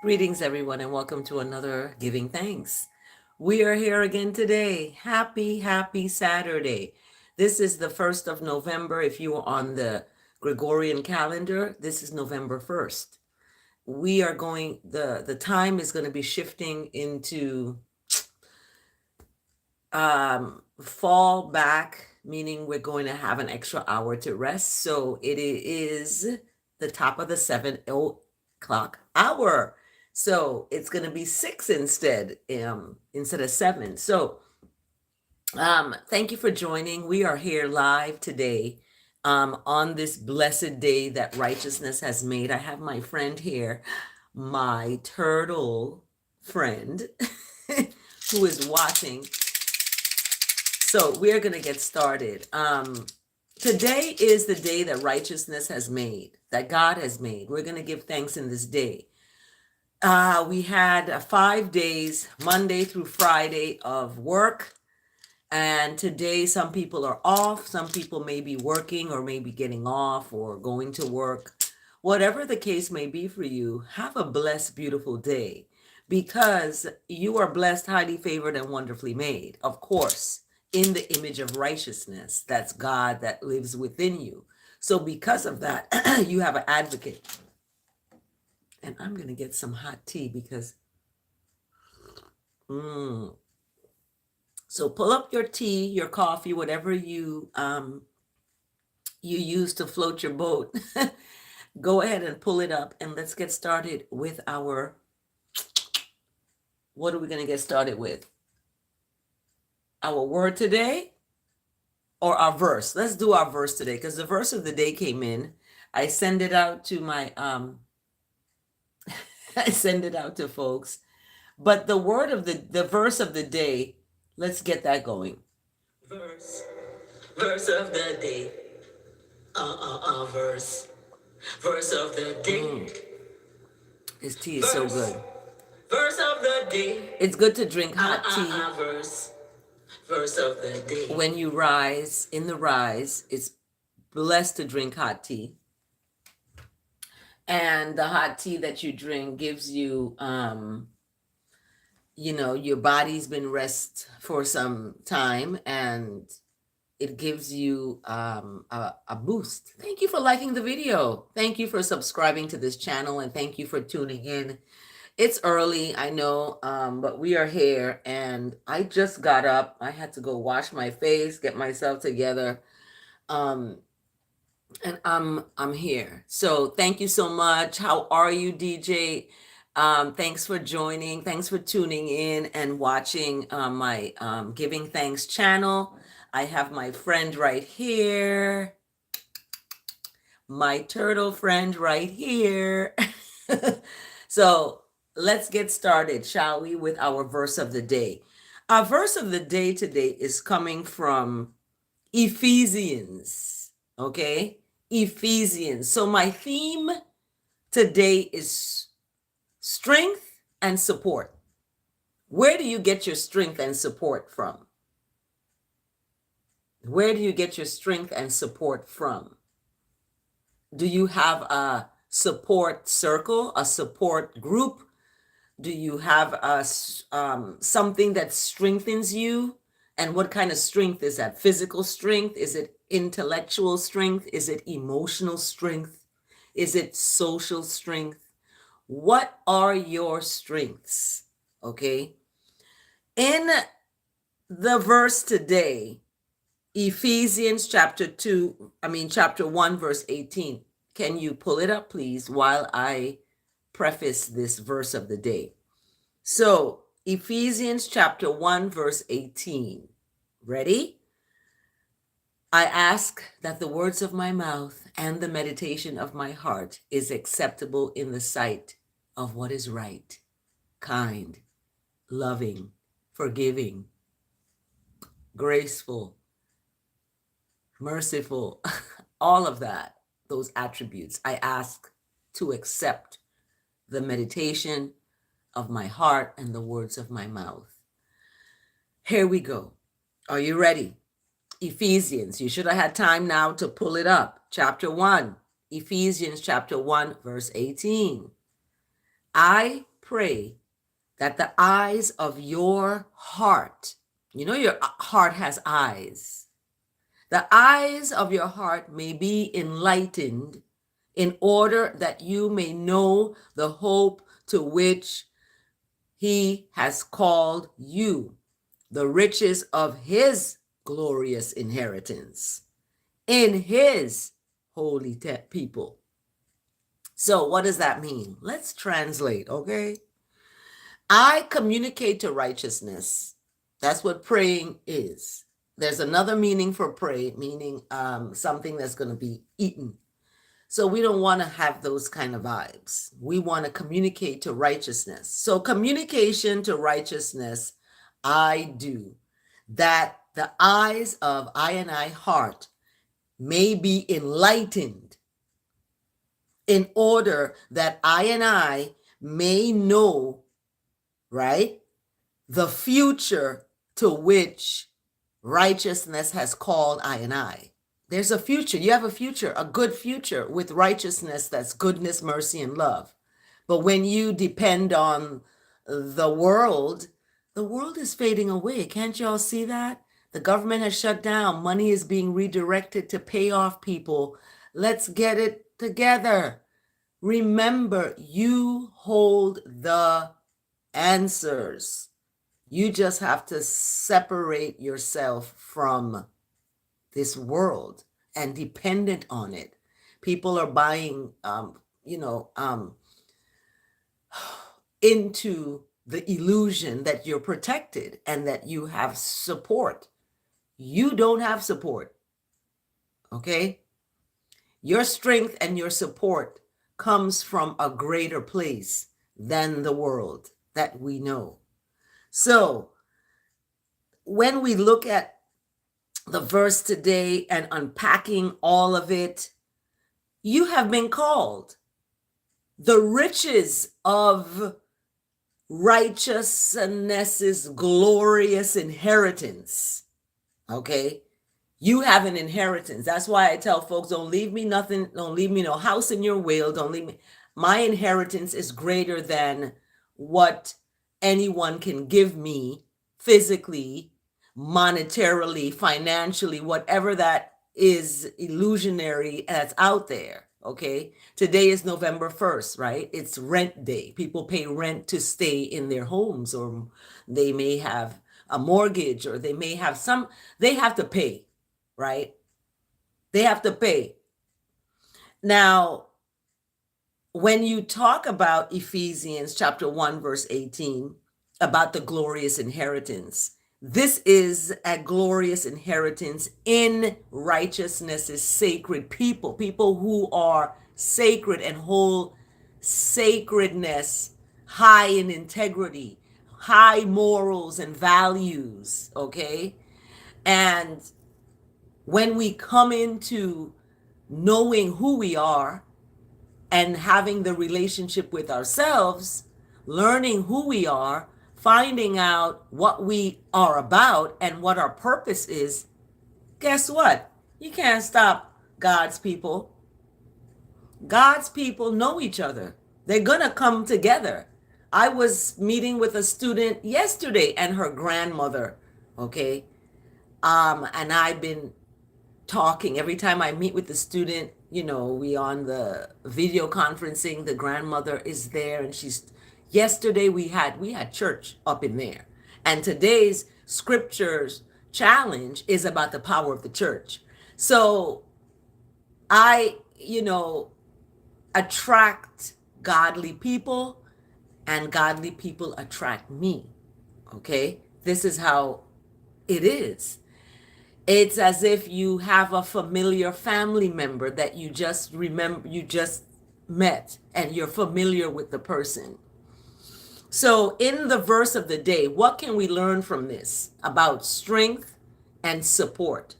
Greetings, everyone, and welcome to another Giving Thanks. We are here again today. Happy Saturday. This is the 1st of November. If you are on the Gregorian calendar, this is November 1st. We are going, the time is going to be shifting into fall back, meaning we're going to have an extra hour to rest. So it is the top of the 7 o'clock hour. So it's going to be 6 instead of 7. So thank you for joining. We are here live today on this blessed day that righteousness has made. I have my friend here, my turtle friend, who is watching. So we're going to get started. Today is the day that righteousness has made, that God has made. We're going to give thanks in this day. We had 5 days, Monday through Friday, of work. And today some people are off. Some people may be working or maybe getting off or going to work. Whatever the case may be for you, have a blessed, beautiful day, because you are blessed, highly favored, and wonderfully made. Of course, in the image of righteousness. That's God that lives within you. So because of that, you have an advocate. And I'm going to get some hot tea because, so pull up your tea, your coffee, whatever you use to float your boat. Go ahead and pull it up, and let's get started with our, what are we going to get started with? Our word today or our verse? Let's do our verse today, because the verse of the day came in. I send it out to my, I send it out to folks. But the word of the verse of the day, let's get that going. Verse of the day. Verse of the day. This tea is so good. Verse of the day. It's good to drink hot tea. Verse of the day. When you rise, in the rise, it's blessed to drink hot tea. And the hot tea that you drink gives you, your body's been rest for some time, and it gives you a boost. Thank you for liking the video. Thank you for subscribing to this channel, and thank you for tuning in. It's early, I know, but we are here, and I just got up. I had to go wash my face, get myself together, and I'm here. So thank you so much. How are you, DJ? Thanks for joining. Thanks for tuning in and watching my Giving Thanks channel. I have my friend right here, my turtle friend right here. So let's get started, shall we, with our verse of the day. Our verse of the day today is coming from Ephesians, okay? Ephesians. So my theme today is strength and support. Where do you get your strength and support from? Where do you get your strength and support from? Do you have a support circle, a support group? Do you have something that strengthens you? And what kind of strength is that? Physical strength? Is it intellectual strength? Is it emotional strength? Is it social strength? What are your strengths? Okay. In the verse today, Ephesians chapter 1, verse 18. Can you pull it up, please, while I preface this verse of the day? So, Ephesians chapter 1, verse 18. Ready? I ask that the words of my mouth and the meditation of my heart is acceptable in the sight of what is right, kind, loving, forgiving, graceful, merciful, all of that, those attributes. I ask to accept the meditation of my heart and the words of my mouth. Here we go. Are you ready? Ephesians. You should have had time now to pull it up. Chapter 1. Ephesians chapter 1, verse 18. I pray that the eyes of your heart, you know, your heart has eyes, the eyes of your heart may be enlightened in order that you may know the hope to which he has called you, the riches of his glorious inheritance in his holy people. So what does that mean? Let's translate, okay? I communicate to righteousness. That's what praying is. There's another meaning for pray, meaning something that's going to be eaten. So we don't want to have those kind of vibes. We want to communicate to righteousness. So communication to righteousness, I do, that the eyes of I and I heart may be enlightened in order that I and I may know, right, the future to which righteousness has called I and I. There's a future. You have a future, a good future with righteousness that's goodness, mercy, and love. But when you depend on the world is fading away. Can't y'all see that? The government has shut down. Money is being redirected to pay off people. Let's get it together. Remember, you hold the answers. You just have to separate yourself from this world and dependent on it. People are buying, into the illusion that you're protected and that you have support. You don't have support. Okay? Your strength and your support comes from a greater place than the world that we know. So when we look at the verse today and unpacking all of it, you have been called. The riches of righteousness' glorious inheritance. Okay? You have an inheritance. That's why I tell folks, don't leave me nothing, don't leave me no house in your will, don't leave me. My inheritance is greater than what anyone can give me physically, monetarily, financially, whatever that is illusionary that's out there. Okay, today is November 1st, right? It's rent day. People pay rent to stay in their homes, or they may have a mortgage, or they may have they have to pay, right? They have to pay. Now, when you talk about Ephesians chapter 1, verse 18, about the glorious inheritance, this is a glorious inheritance in righteousness, is sacred people who are sacred and hold sacredness high in integrity, high morals and values, okay? And when we come into knowing who we are and having the relationship with ourselves, learning who we are, finding out what we are about and what our purpose is, guess what? You can't stop God's people. God's people know each other. They're going to come together. I was meeting with a student yesterday and her grandmother, okay? And I've been talking every time I meet with the student, we on the video conferencing, the grandmother is there, and yesterday we had church up in there, and today's scriptures challenge is about the power of the church. So I attract godly people, and godly people attract me. Okay, this is how it is. It's as if you have a familiar family member that you just met, and you're familiar with the person. So in the verse of the day, what can we learn from this about strength and support?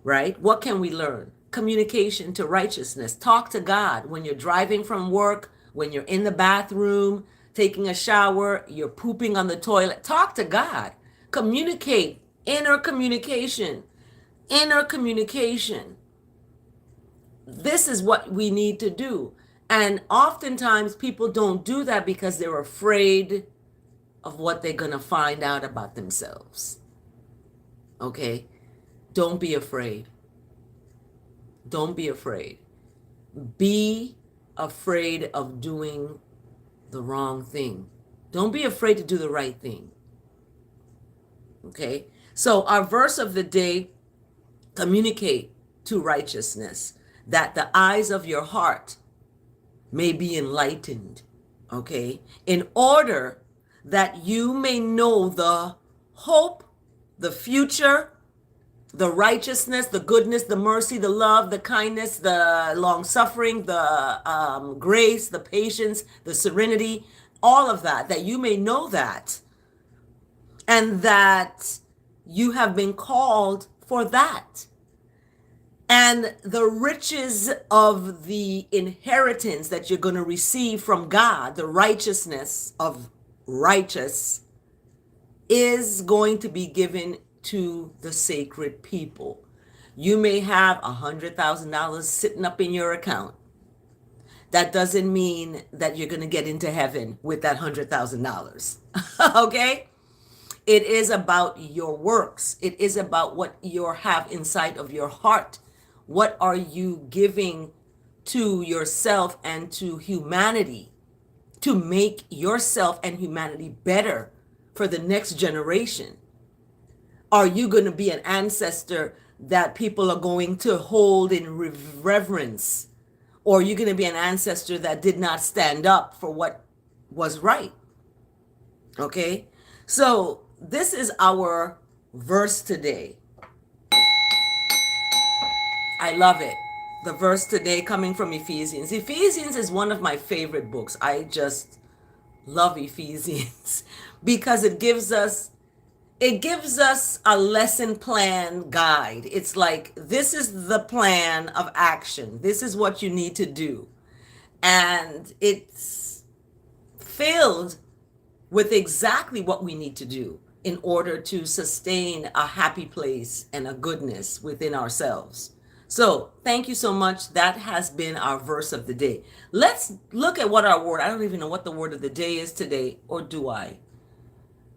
Right? What can we learn? Communication to righteousness. Talk to God when you're driving from work, when you're in the bathroom, taking a shower, you're pooping on the toilet. Talk to God. Communicate. Inner communication. Inner communication. This is what we need to do. And oftentimes people don't do that because they're afraid of what they're going to find out about themselves. Okay? Don't be afraid. Don't be afraid. Be afraid of doing the wrong thing. Don't be afraid to do the right thing. Okay? So our verse of the day, communicate to righteousness, that the eyes of your heart may be enlightened. Okay? In order that you may know the hope, the future, the righteousness, the goodness, the mercy, the love, the kindness, the long suffering, the grace, the patience, the serenity, all of that, that you may know that, and that you have been called for that. And the riches of the inheritance that you're going to receive from God, the righteousness of righteous, is going to be given to the sacred people. You may have $100,000 sitting up in your account. That doesn't mean that you're going to get into heaven with that $100,000. Okay? It is about your works. It is about what you have inside of your heart. What are you giving to yourself and to humanity to make yourself and humanity better for the next generation? Are you going to be an ancestor that people are going to hold in reverence? Or are you going to be an ancestor that did not stand up for what was right? Okay? So this is our verse today. I love it. The verse today coming from Ephesians. Ephesians is one of my favorite books. I just love Ephesians because it gives us a lesson plan guide. It's like, this is the plan of action. This is what you need to do. And it's filled with exactly what we need to do in order to sustain a happy place and a goodness within ourselves. So thank you so much. That has been our verse of the day. Let's look at what our word, I don't even know what the word of the day is today, or do I?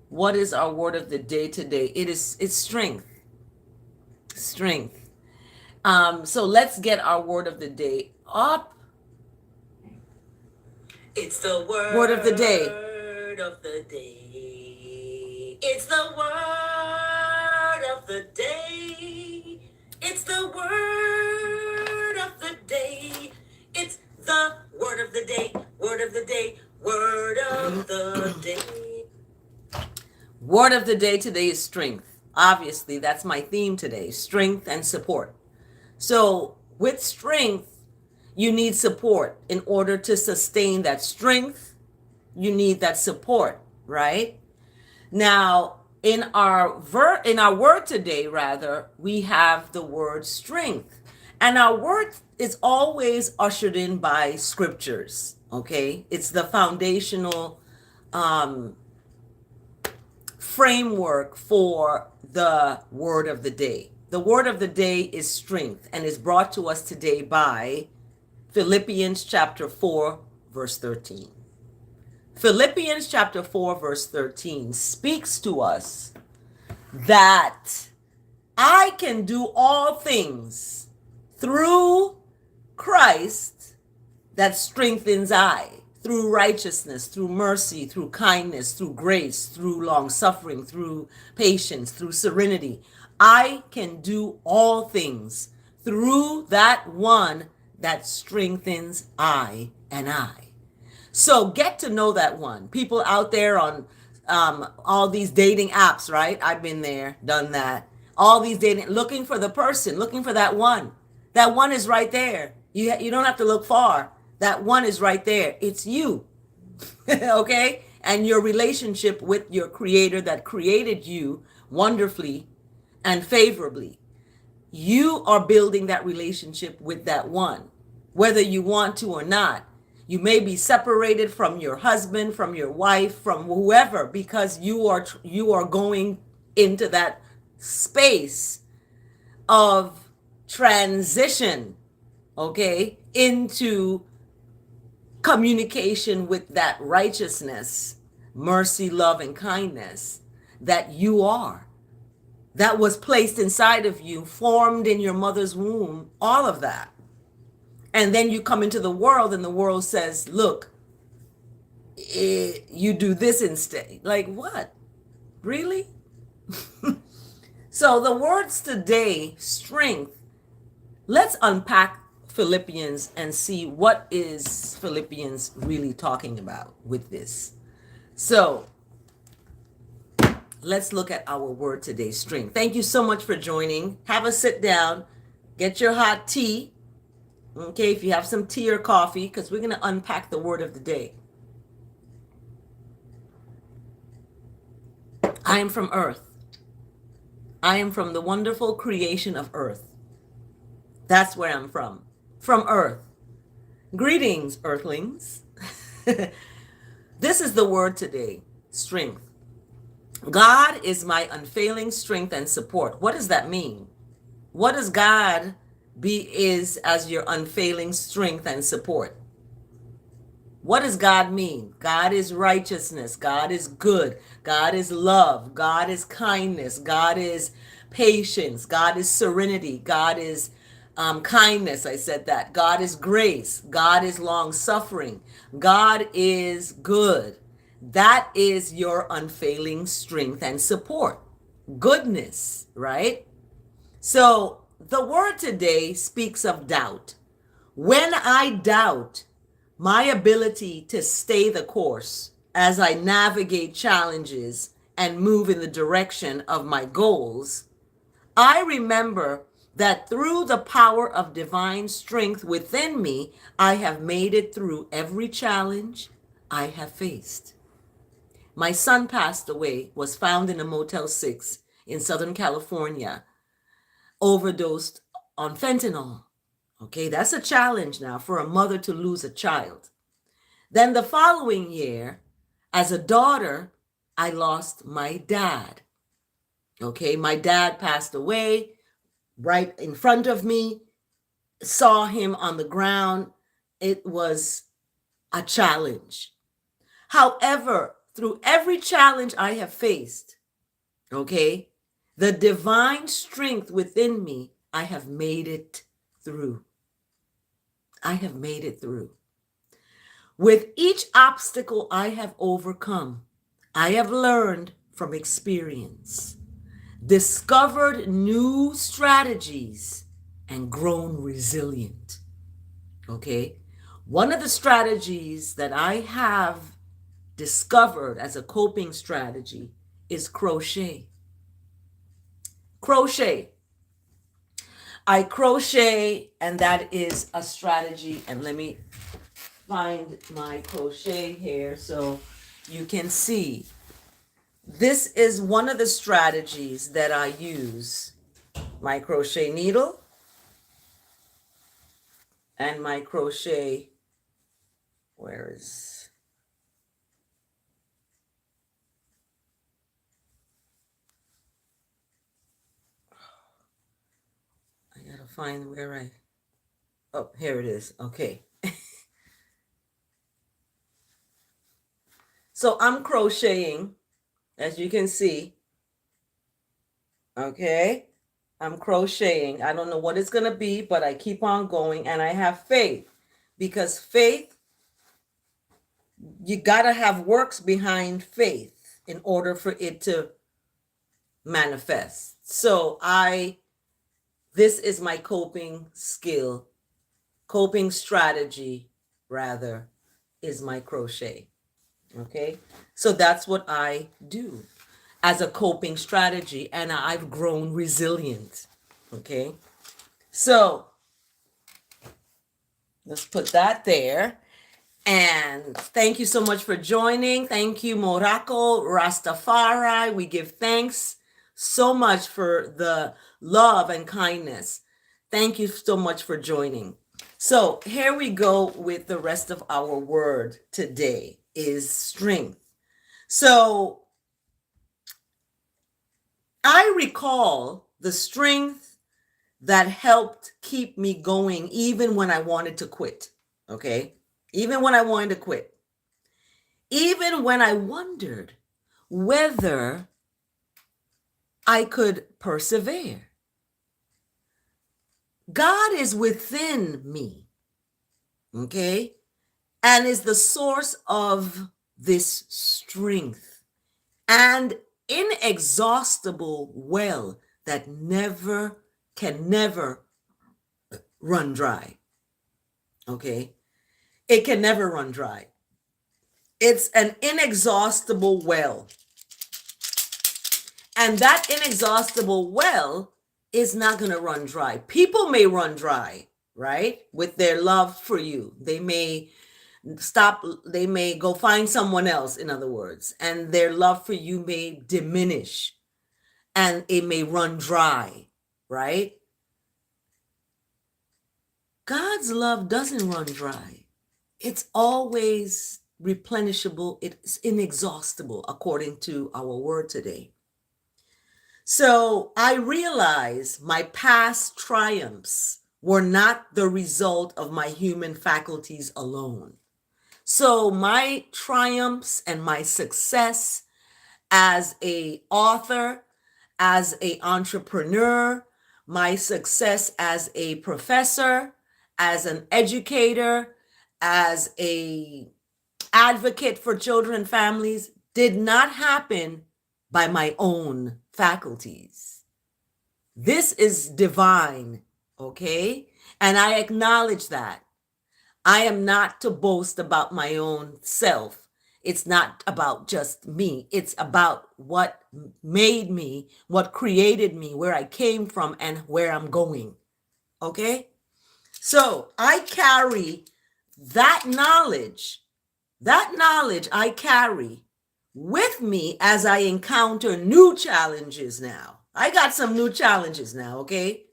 What is our word of the day today? It's strength. Strength. So let's get our word of the day up. It's the word of the day. Word of the day. It's the word of the day. It's the word of the day. It's the word of the day. Word of the day. Word of the day. Word of the day today is strength. Obviously, that's my theme today, strength and support. So with strength, you need support. In order to sustain that strength, you need that support, right? Now, in our word today, rather, we have the word strength. And our word is always ushered in by scriptures, okay? It's the foundational framework for the word of the day. The word of the day is strength and is brought to us today by Philippians chapter 4, verse 13. Philippians chapter 4, verse 13 speaks to us that I can do all things through Christ that strengthens I, through righteousness, through mercy, through kindness, through grace, through long suffering, through patience, through serenity. I can do all things through that one that strengthens I and I. So get to know that one. People out there on all these dating apps, right? I've been there, done that. All these dating, looking for the person, looking for that one. That one is right there. You don't have to look far. That one is right there. It's you. Okay? And your relationship with your creator that created you wonderfully and favorably. You are building that relationship with that one, whether you want to or not. You may be separated from your husband, from your wife, from whoever, because you are going into that space of transition, okay, into communication with that righteousness, mercy, love, and kindness that you are, that was placed inside of you, formed in your mother's womb, all of that. And then you come into the world and the world says, look, you do this instead. Like what? Really? So the words today, strength, let's unpack Philippians and see what is Philippians really talking about with this. So let's look at our word today, strength. Thank you so much for joining. Have a sit down, get your hot tea. Okay, if you have some tea or coffee, because we're going to unpack the word of the day. I am from earth. I am from the wonderful creation of earth. That's where I'm from earth. Greetings, earthlings. This is the word today, strength. God is my unfailing strength and support. What does that mean? What does God is as your unfailing strength and support? What does God mean? God is righteousness. God is good. God is love. God is kindness. God is patience. God is serenity. God is kindness. I said that. God is grace. God is long suffering. God is good. That is your unfailing strength and support. Goodness, right? So the word today speaks of doubt. When I doubt my ability to stay the course as I navigate challenges and move in the direction of my goals, I remember that through the power of divine strength within me, I have made it through every challenge I have faced. My son passed away, was found in a Motel 6 in Southern California, overdosed on fentanyl. Okay, that's a challenge now for a mother to lose a child. Then the following year, as a daughter, I lost my dad. Okay, my dad passed away right in front of me, saw him on the ground. It was a challenge. However, through every challenge I have faced, okay, the divine strength within me, I have made it through. I have made it through. With each obstacle I have overcome, I have learned from experience, discovered new strategies, and grown resilient. Okay? One of the strategies that I have discovered as a coping strategy is crochet. Crochet. I crochet, and that is a strategy. And let me find my crochet here so you can see. This is one of the strategies that I use. My crochet needle and my crochet, where is, I gotta find where oh, here it is. Okay. So I'm crocheting, as you can see. Okay. I'm crocheting. I don't know what it's going to be, but I keep on going, and I have faith, because faith, you got to have works behind faith in order for it to manifest. So this is my coping skill, coping strategy rather, is my crochet. Okay. So that's what I do as a coping strategy, and I've grown resilient. Okay. So let's put that there. And thank you so much for joining. Thank you, Morocco, Rastafari. We give thanks so much for the love and kindness. Thank you so much for joining. So here we go with the rest of our word today is strength. So I recall the strength that helped keep me going even when I wanted to quit. Okay. even when I wanted to quit, even when I wondered whether I could persevere. God is within me, okay, and is the source of this strength and inexhaustible well that can never run dry, okay? It can never run dry. It's an inexhaustible well. And that inexhaustible well is not going to run dry. People may run dry, right? With their love for you. They may go find someone else, in other words, and their love for you may diminish and it may run dry, right? God's love doesn't run dry. It's always replenishable. It's inexhaustible, according to our word today. So I realize my past triumphs were not the result of my human faculties alone. So my triumphs and my success as an author, as an entrepreneur, my success as a professor, as an educator, as an advocate for children and families did not happen by my own faculties. This is divine, okay? And I acknowledge that. I am not to boast about my own self. It's not about just me. It's about what made me, what created me, where I came from, and where I'm going, okay? So I carry that knowledge I carry with me as I encounter new challenges now. I got some new challenges now, okay?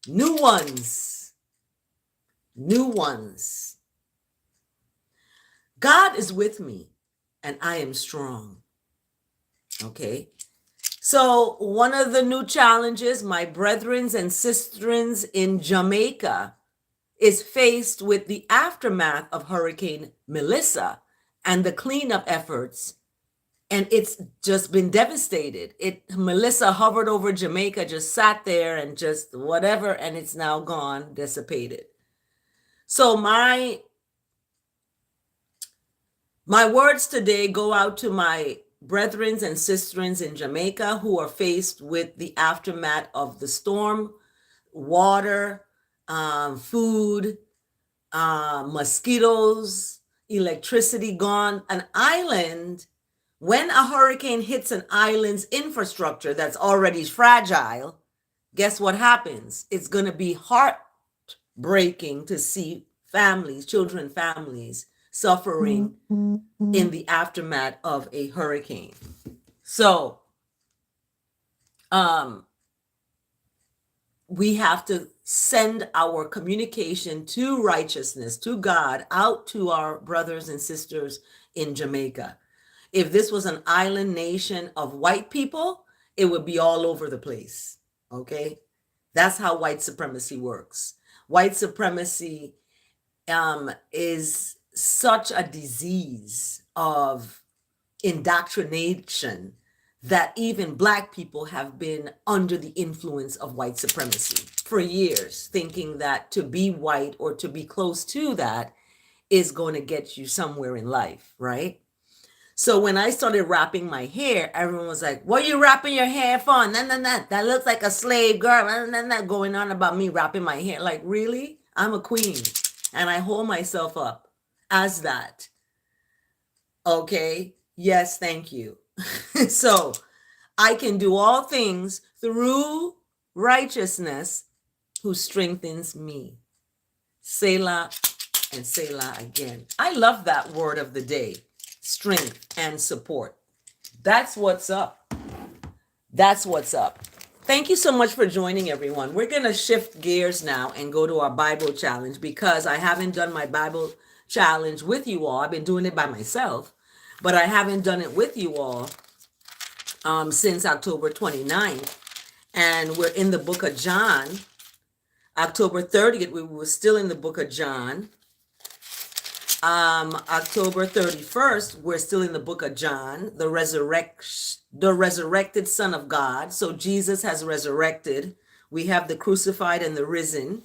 New ones. God is with me and I am strong, okay? So one of the new challenges, my brethren and sisters in Jamaica is faced with the aftermath of Hurricane Melissa and the cleanup efforts. And it's just been devastated. Melissa hovered over Jamaica, just sat there and just whatever, and it's now gone, dissipated. So my words today go out to my brethren and sisters in Jamaica who are faced with the aftermath of the storm, water, food, mosquitoes, electricity gone. An island, when a hurricane hits an island's infrastructure that's already fragile, guess what happens? It's going to be heartbreaking to see children families suffering in the aftermath of a hurricane. So we have to send our communication to righteousness, to God, out to our brothers and sisters in Jamaica. If this was an island nation of white people, it would be all over the place, okay? That's how white supremacy works. White supremacy is such a disease of indoctrination that even Black people have been under the influence of white supremacy for years, thinking that to be white or to be close to that is going to get you somewhere in life, right? So when I started wrapping my hair, everyone was like, what are you wrapping your hair for? That looks like a slave girl. Going on about me wrapping my hair. Like, really? I'm a queen. And I hold myself up as that. Okay? Yes, thank you. So I can do all things through righteousness who strengthens me. Selah and Selah again. I love that word of the day. Strength and support. That's what's up. That's what's up. Thank you so much for joining, everyone. We're going to shift gears now and go to our Bible challenge because I haven't done my Bible challenge with you all. I've been doing it by myself, but I haven't done it with you all since October 29th. And we're in the book of John. October 30th, we were still in the book of John. October 31st, we're still in the book of John, the resurrected Son of God. So Jesus has resurrected. We have the crucified and the risen.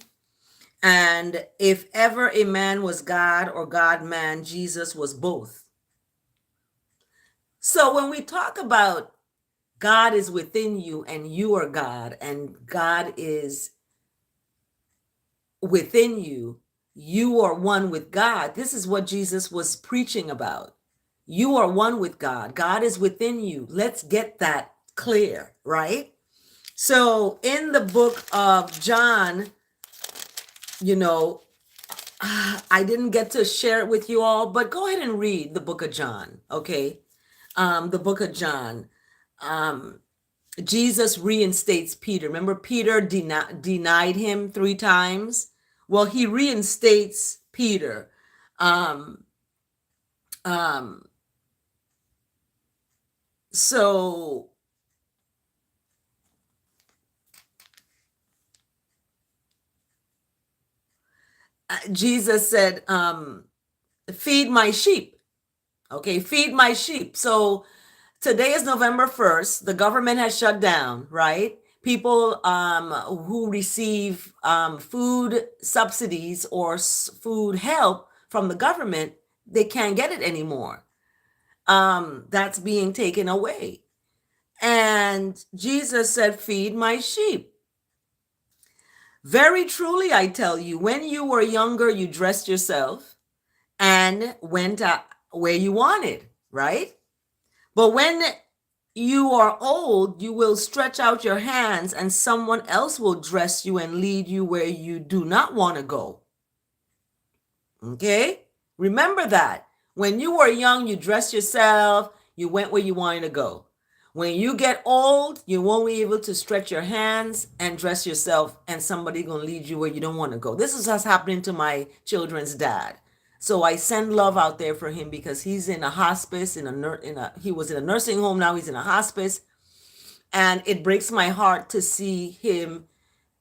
And if ever a man was God or God man, Jesus was both. So when we talk about God is within you and you are God and God is within you, you are one with God. This is what Jesus was preaching about. You are one with God. God is within you. Let's get that clear, right? So in the book of John, you know, I didn't get to share it with you all, but go ahead and read the book of John, okay? The book of John. Jesus reinstates Peter. Remember, Peter denied him 3 times? Well, he reinstates Peter. So Jesus said, feed my sheep. Okay, feed my sheep. So today is November 1st. The government has shut down, right? People who receive food subsidies or food help from the government, they can't get it anymore. That's being taken away. And Jesus said, feed my sheep. Very truly, I tell you, when you were younger, you dressed yourself and went where you wanted, right? But when you are old, you will stretch out your hands and someone else will dress you and lead you where you do not want to go. Okay? Remember that. When you were young, you dressed yourself, you went where you wanted to go. When you get old, you won't be able to stretch your hands and dress yourself, and somebody gonna lead you where you don't want to go. This is what's happening to my children's dad. So I send love out there for him because he's in a hospice, he was in a nursing home, now he's in a hospice. And it breaks my heart to see him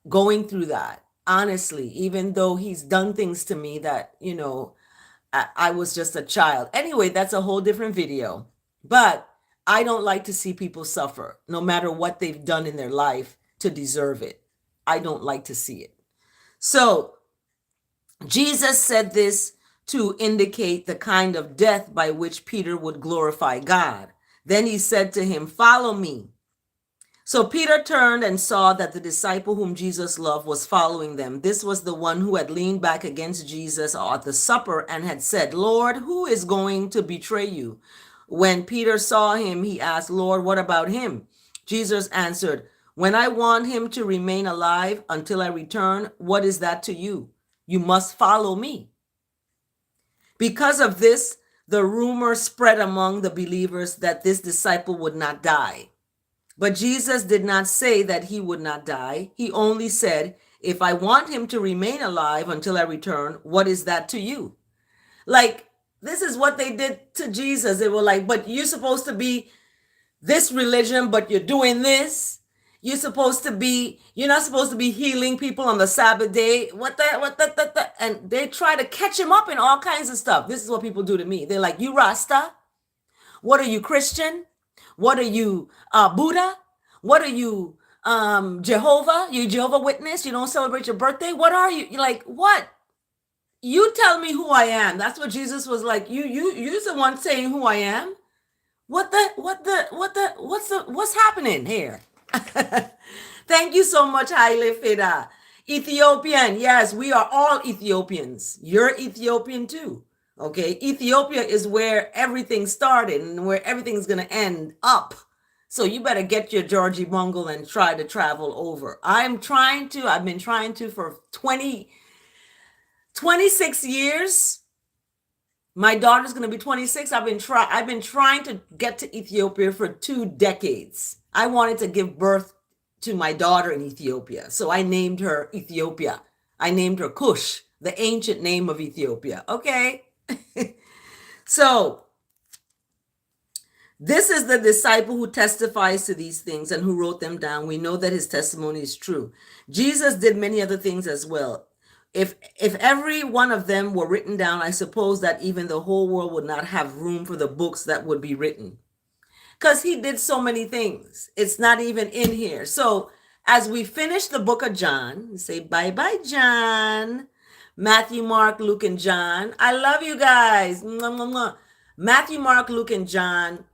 going through that, honestly, even though he's done things to me that, you know, I was just a child. Anyway, that's a whole different video. But I don't like to see people suffer, no matter what they've done in their life to deserve it. I don't like to see it. So Jesus said this to indicate the kind of death by which Peter would glorify God. Then he said to him, follow me. So Peter turned and saw that the disciple whom Jesus loved was following them. This was the one who had leaned back against Jesus at the supper and had said, Lord, who is going to betray you? When Peter saw him, he asked, Lord, what about him? Jesus answered, when I want him to remain alive until I return, what is that to you? You must follow me. Because of this, the rumor spread among the believers that this disciple would not die. But Jesus did not say that he would not die. He only said, if I want him to remain alive until I return, what is that to you? Like, this is what they did to Jesus. They were like, but you're supposed to be this religion, but you're doing this. You're not supposed to be healing people on the Sabbath day. And they try to catch him up in all kinds of stuff. This is what people do to me. They're like, you Rasta? What are you, Christian? What are you, Buddha? What are you, Jehovah? You Jehovah Witness? You don't celebrate your birthday? What are you? You're like, what? You tell me who I am. That's what Jesus was like. You're the one saying who I am. What's happening here? Thank you so much, Haile Feda. Ethiopian. Yes, we are all Ethiopians. You're Ethiopian too. Okay, Ethiopia is where everything started and where everything's going to end up. So you better get your Georgie Bungle and try to travel over. I've been trying to for 26 years. My daughter's going to be 26. I've been trying to get to Ethiopia for 2 decades. I wanted to give birth to my daughter in Ethiopia. So I named her Ethiopia. I named her Kush, the ancient name of Ethiopia. Okay. So this is the disciple who testifies to these things and who wrote them down. We know that his testimony is true. Jesus did many other things as well. If every one of them were written down, I suppose that even the whole world would not have room for the books that would be written. Because he did so many things. It's not even in here. So as we finish the book of John, say bye-bye, John. Matthew, Mark, Luke, and John. I love you guys. Mwah, mwah, mwah. Matthew, Mark, Luke, and John.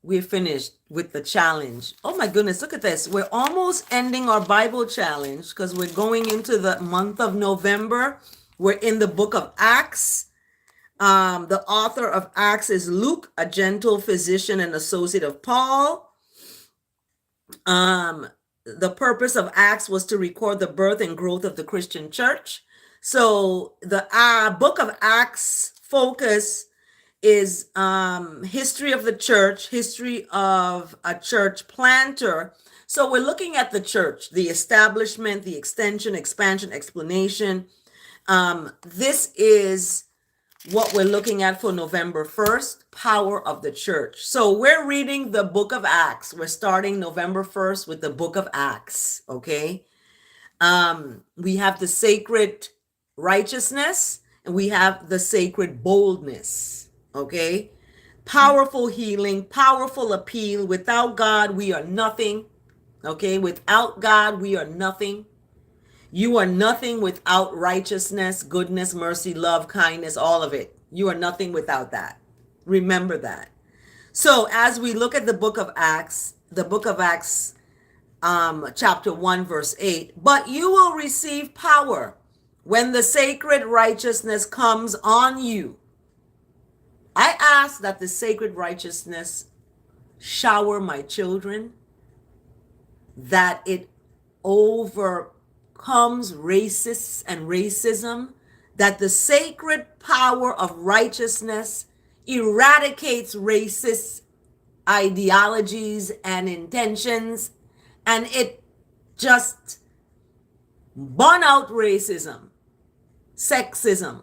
We're finished with the challenge. Oh my goodness, look at this. We're almost ending our Bible challenge because we're going into the month of November. We're in the book of Acts. The author of Acts is Luke, a gentle physician and associate of Paul. The purpose of Acts was to record the birth and growth of the Christian church. So the book of Acts focus is history of the church, history of a church planter. So we're looking at the church, the establishment, the extension, expansion, explanation. This is what we're looking at for November 1st, power of the church. So we're reading the book of Acts. We're starting November 1st with the book of Acts, okay? We have the sacred righteousness and we have the sacred boldness. Okay, powerful healing, powerful appeal. Without God, we are nothing. Okay, without God, we are nothing. You are nothing without righteousness, goodness, mercy, love, kindness, all of it. You are nothing without that. Remember that. So as we look at the book of Acts, chapter 1, verse 8, but you will receive power when the sacred righteousness comes on you. I ask that the sacred righteousness shower my children, that it overcomes racists and racism, that the sacred power of righteousness eradicates racist ideologies and intentions, and it just burn out racism, sexism,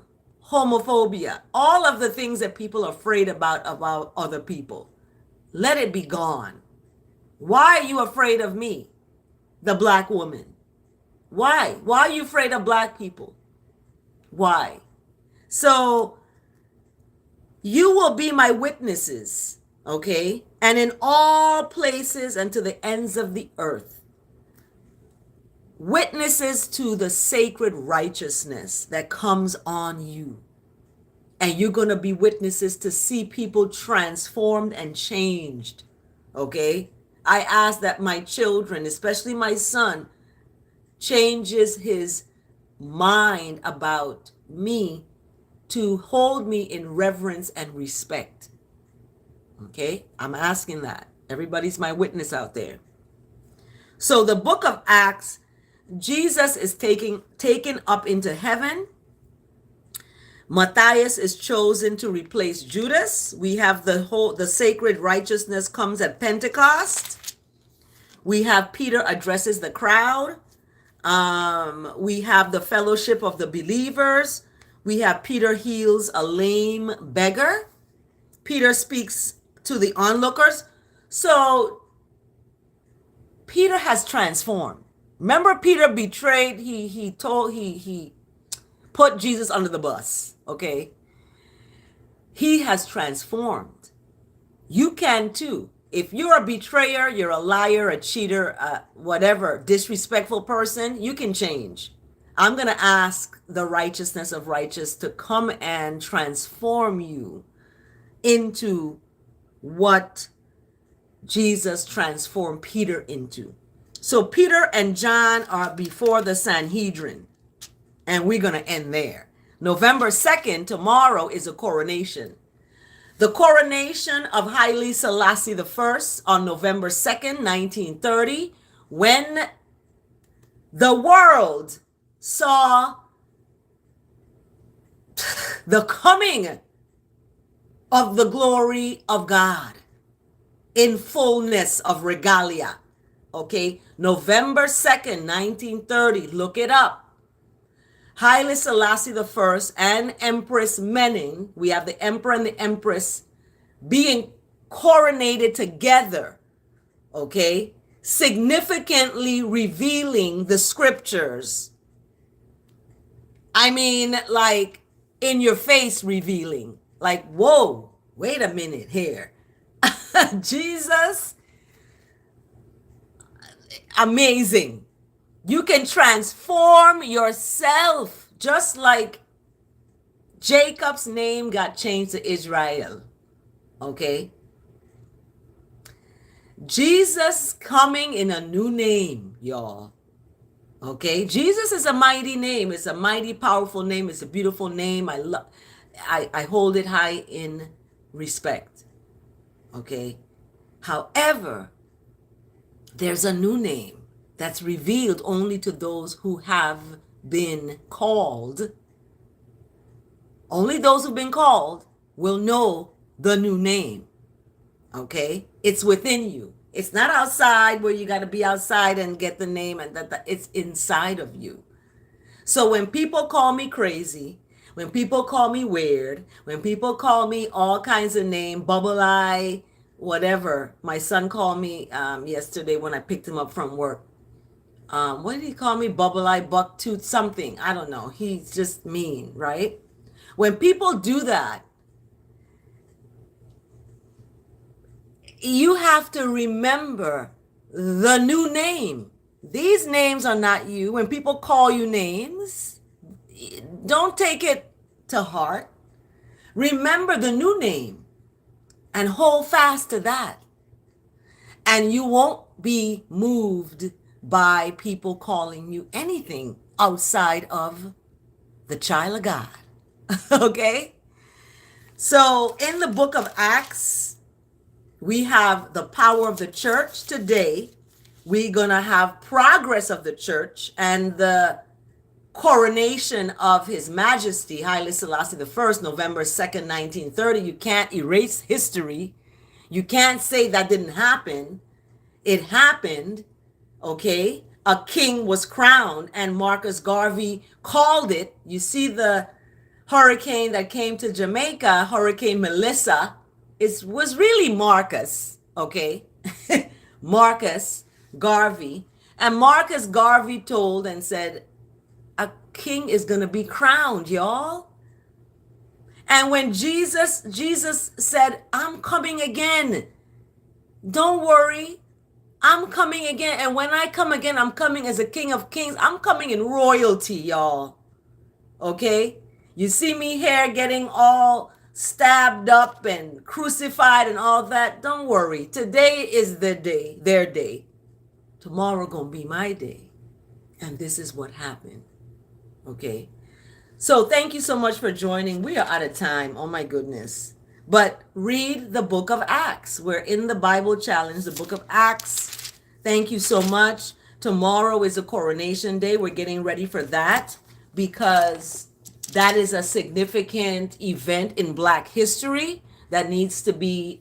homophobia, all of the things that people are afraid about other people. Let it be gone. Why are you afraid of me, the black woman? Why? Why are you afraid of black people? Why? So you will be my witnesses, okay? And in all places and to the ends of the earth, witnesses to the sacred righteousness that comes on you. And you're going to be witnesses to see people transformed and changed. Okay? I ask that my children, especially my son, changes his mind about me to hold me in reverence and respect. Okay? I'm asking that. Everybody's my witness out there. So the book of Acts, Jesus is taken up into heaven. Matthias is chosen to replace Judas. We have the sacred righteousness comes at Pentecost. We have Peter addresses the crowd. We have the fellowship of the believers. We have Peter heals a lame beggar. Peter speaks to the onlookers. So Peter has transformed. Remember, Peter betrayed, he put Jesus under the bus, okay? He has transformed. You can too. If you're a betrayer, you're a liar, a cheater, whatever, disrespectful person, you can change. I'm going to ask the righteousness of righteous to come and transform you into what Jesus transformed Peter into. So Peter and John are before the Sanhedrin, and we're going to end there. November 2nd, tomorrow, is a coronation. The coronation of Haile Selassie I on November 2nd, 1930, when the world saw the coming of the glory of God in fullness of regalia. Okay, November 2nd, 1930, look it up. Haile Selassie I and Empress Menen, we have the emperor and the empress being coronated together, okay, significantly revealing the scriptures I mean, like in your face revealing. Like, whoa, wait a minute here. Jesus, amazing. You can transform yourself just like Jacob's name got changed to Israel. Okay? Jesus coming in a new name, y'all. Okay? Jesus is a mighty name. It's a mighty, powerful name. It's a beautiful name. I hold it high in respect. Okay? However, there's a new name that's revealed only to those who have been called. Only those who've been called will know the new name. Okay? It's within you. It's not outside where you got to be outside and get the name, and that it's inside of you. So when people call me crazy, when people call me weird, when people call me all kinds of names, bubble eye, whatever. My son called me yesterday when I picked him up from work. What did he call me? Bubble eye, buck tooth, something. I don't know. He's just mean, right? When people do that, you have to remember the new name. These names are not you. When people call you names, don't take it to heart. Remember the new name and hold fast to that. And you won't be moved by people calling you anything outside of the child of God. Okay? So in the book of Acts, we have the power of the church. Today, we're going to have progress of the church and the coronation of His Majesty, Haile Selassie I, November 2nd, 1930. You can't erase history. You can't say that didn't happen. It happened, okay? A king was crowned, and Marcus Garvey called it. You see the hurricane that came to Jamaica, Hurricane Melissa, it was really Marcus, okay? Marcus Garvey. And Marcus Garvey told and said, a king is going to be crowned, y'all. And when Jesus said, I'm coming again. Don't worry. I'm coming again. And when I come again, I'm coming as a king of kings. I'm coming in royalty, y'all. Okay? You see me here getting all stabbed up and crucified and all that. Don't worry. Today is the day, their day. Tomorrow gonna be my day. And this is what happened. Okay? So thank you so much for joining. We are out of time. Oh my goodness. But read the book of Acts. We're in the Bible challenge, the book of Acts. Thank you so much. Tomorrow is a coronation day. We're getting ready for that because that is a significant event in Black history that needs to be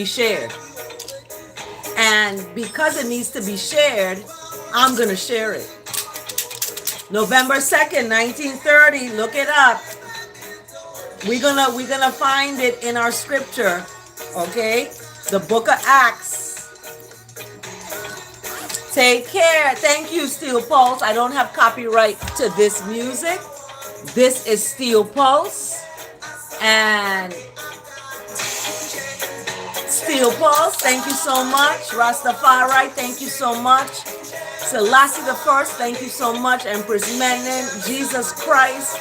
shared. And because it needs to be shared, I'm going to share it. November 2nd, 1930, look it up. We're gonna find it in our scripture, okay? The book of Acts. Take care. Thank you, Steel Pulse. I don't have copyright to this music. This is Steel Pulse. And Steel Pulse, thank you so much. Rastafari, thank you so much. Selassie the First, thank you so much. Empress Menen, Jesus Christ.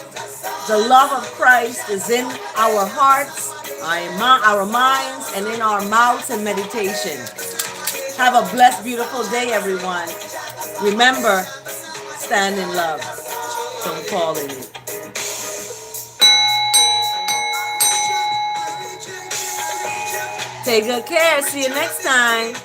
The love of Christ is in our hearts, our minds, and in our mouths and meditation. Have a blessed, beautiful day, everyone. Remember, stand in love. Don't fall in it. Take good care. See you next time.